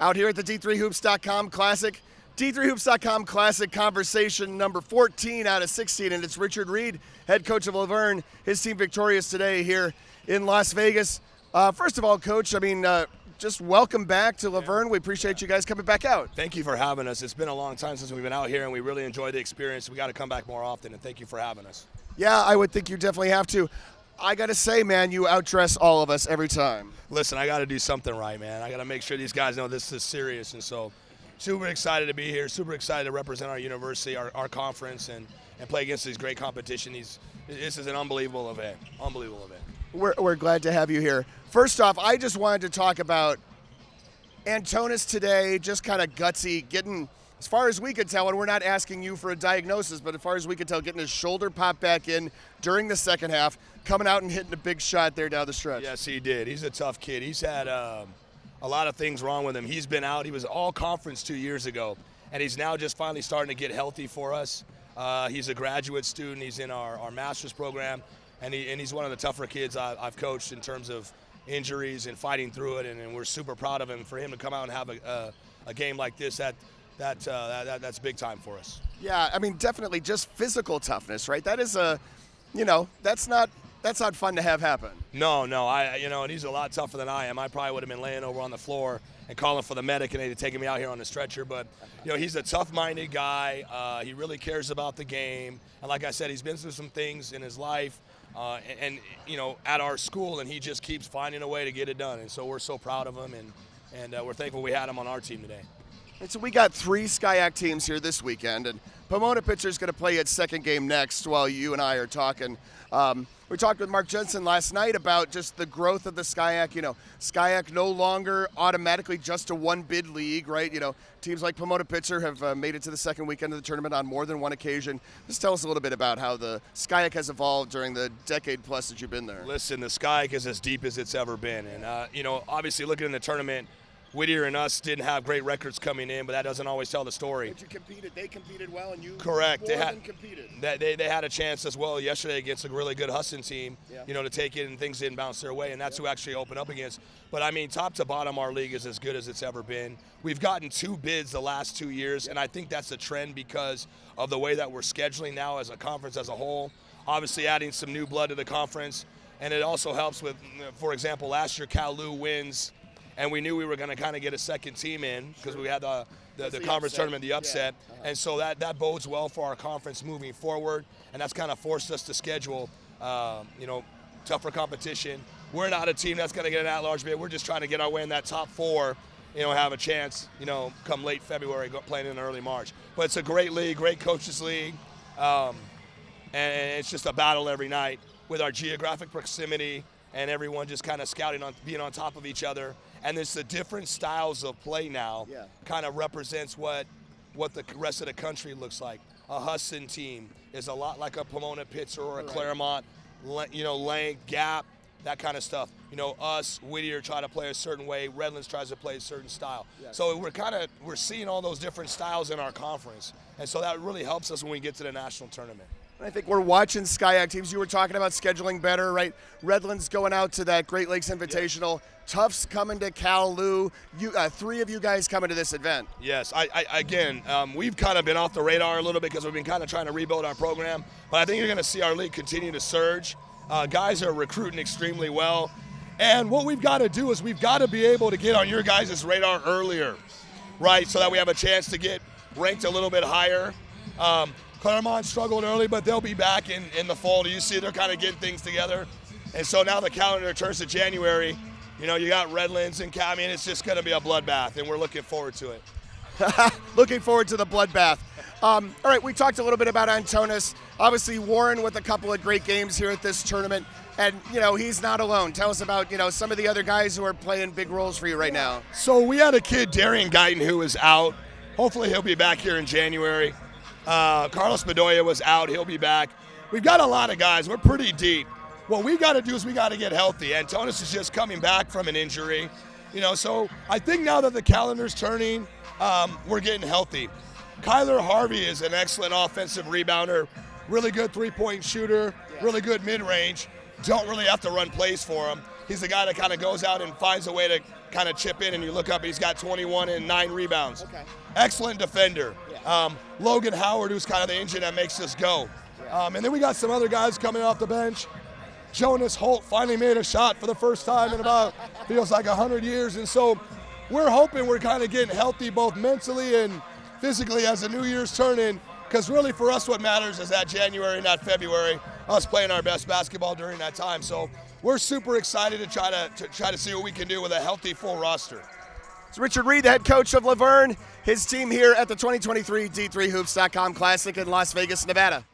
Out here at the D3Hoops.com Classic. D3Hoops.com Classic conversation number 14 out of 16, and it's Richard Reed, head coach of La Verne. His team victorious today here in Las Vegas. First of all, Coach, just welcome back to La Verne. We appreciate you guys coming back out. Thank you for having us. It's been a long time since we've been out here, and we really enjoyed the experience. We got to come back more often, and thank you for having us. Yeah, I would think you definitely have to. I got to say, man, you outdress all of us every time. Listen, I got to do something right, man. I got to make sure these guys know this is serious, and so super excited to be here, super excited to represent our university, our conference, and play against these great competition. This is an unbelievable event, We're glad to have you here. First off, I just wanted to talk about Antonis today, just kind of gutsy, getting, as far as we could tell, and we're not asking you for a diagnosis, but as far as we could tell, getting his shoulder popped back in during the second half, coming out and hitting a big shot there down the stretch. Yes, he did. He's a tough kid. He's had a lot of things wrong with him. He's been out. He was all conference 2 years ago, and he's now just finally starting to get healthy for us. He's a graduate student. He's in our master's program, and he's one of the tougher kids I've coached in terms of injuries and fighting through it, and we're super proud of him. For him to come out and have a game like this, that's big time for us. Yeah, I mean, definitely just physical toughness, right? That is that's not fun to have happen. No, and he's a lot tougher than I am. I probably would have been laying over on the floor and calling for the medic, and they'd have taken me out here on the stretcher. But, he's a tough-minded guy. He really cares about the game. And like I said, he's been through some things in his life and at our school, and he just keeps finding a way to get it done. And so we're so proud of him, and we're thankful we had him on our team today. And so we got 3 SCIAC teams here this weekend, and Pomona pitcher's going to play its second game next while you and I are talking. We talked with Mark Jensen last night about just the growth of the SCIAC. SCIAC no longer automatically just a one-bid league, right? Teams like Pomona Pitcher have made it to the second weekend of the tournament on more than one occasion. Just tell us a little bit about how the SCIAC has evolved during the decade-plus that you've been there. Listen, the SCIAC is as deep as it's ever been. And, obviously looking in the tournament, Whittier and us didn't have great records coming in, but that doesn't always tell the story. But you competed. They competed well, and you correct. More than competed. They had a chance as well yesterday against a really good Husson team, to take it, and things didn't bounce their way, and that's who actually opened up against. But, I mean, top to bottom, our league is as good as it's ever been. We've gotten 2 bids the last 2 years, and I think that's a trend because of the way that we're scheduling now as a conference as a whole. Obviously adding some new blood to the conference, and it also helps with, for example, last year Cal Lu wins, and we knew we were going to kind of get a second team in because we had the conference tournament, the upset. Yeah. And so that bodes well for our conference moving forward, and that's kind of forced us to schedule, tougher competition. We're not a team that's going to get an at-large bid. We're just trying to get our way in that top 4, have a chance, come late February, playing in early March. But it's a great league, great coaches league, and it's just a battle every night with our geographic proximity and everyone just kind of scouting on, being on top of each other. And it's the different styles of play now kind of represents what the rest of the country looks like. A Husson team is a lot like a Pomona Pitcher or a Claremont, length, gap, that kind of stuff. Us, Whittier try to play a certain way. Redlands tries to play a certain style. Yes. So we're seeing all those different styles in our conference. And so that really helps us when we get to the national tournament. I think we're watching SCIAC teams. You were talking about scheduling better, right? Redlands going out to that Great Lakes Invitational. Yep. Tufts coming to Cal Lu. 3 of you guys coming to this event. Yes. We've kind of been off the radar a little bit because we've been kind of trying to rebuild our program. But I think you're going to see our league continue to surge. Guys are recruiting extremely well. And what we've got to do is we've got to be able to get on your guys' radar earlier, right? So that we have a chance to get ranked a little bit higher. Claremont struggled early, but they'll be back in the fall. You see they're kind of getting things together. And so now the calendar turns to January. You got Redlands and Cal. I mean, it's just going to be a bloodbath, and we're looking forward to it. Looking forward to the bloodbath. All right, we talked a little bit about Antonis. Obviously, Warren with a couple of great games here at this tournament. And, he's not alone. Tell us about, some of the other guys who are playing big roles for you right now. So we had a kid, Darian Guyton, who is out. Hopefully he'll be back here in January. Carlos Bedoya was out. He'll be back. We've got a lot of guys. We're pretty deep. What we got to do is we got to get healthy. Antonis is just coming back from an injury. So I think now that the calendar's turning, we're getting healthy. Kyler Harvey is an excellent offensive rebounder, really good three-point shooter, really good mid-range. Don't really have to run plays for him. He's the guy that kind of goes out and finds a way to kind of chip in, and you look up and he's got 21 and 9 rebounds. Okay. Excellent defender. Yeah. Logan Howard, who's kind of the engine that makes us go. And then we got some other guys coming off the bench. Jonas Holt finally made a shot for the first time in about, feels like 100 years. And so we're hoping we're kind of getting healthy both mentally and physically as the New Year's turn in, because really for us what matters is that January, not February, us playing our best basketball during that time. So we're super excited to try to see what we can do with a healthy full roster. It's Richard Reed, the head coach of La Verne, his team here at the 2023 D3Hoops.com Classic in Las Vegas, Nevada.